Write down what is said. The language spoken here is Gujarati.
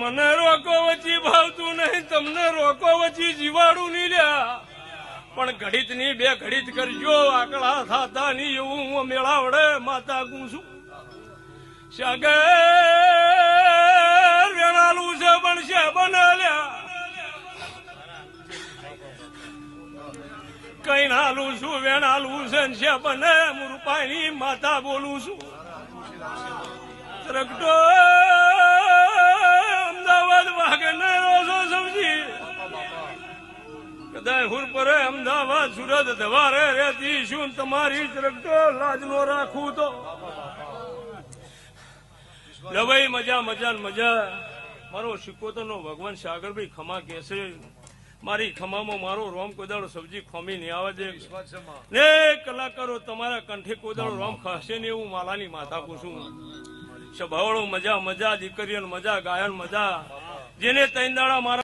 મને રોકો વચ્ચી ભાવતું નહીં, તમને રોકો વચ્ચી જીવાડું નહીં લ્યા. પણ ઘડીત ની બે ઘડીત કરજો, આકડા થાતા ની એવું હું મેળાવડે માતા ગું છું. સાગર વેણાલું છે પણ છે બનાલ્યા, કઈ નાલું છું વેણાલું છે ને છે બને. હું રૂપાની માતા બોલું છું. રગડો અમદાવાદ વાગે ને રોજો સમજી, કદાચ હુર પરે અમદાવાદ સુરત ધવારે રહેતી શું તમારી રગડો લાજ નો રાખું તો લવાઈ મજા મજા મજા. મારો શિકોતર નો ભગવાન સાગરભાઈ ખમા કેસે, મારી ખમામાં મારો રોમ કોદાળો સબ્જી ખોમી નહીં આવે છે ને. કલાકારો તમારા કંઠે કોદાળો રોમ ખાશે ને એવું માલાની માતા પૂછું. સભાવળો મજા મજા, દીકરીઓ મજા, ગાયન મજા. જેને ત્રણ દાડા મારા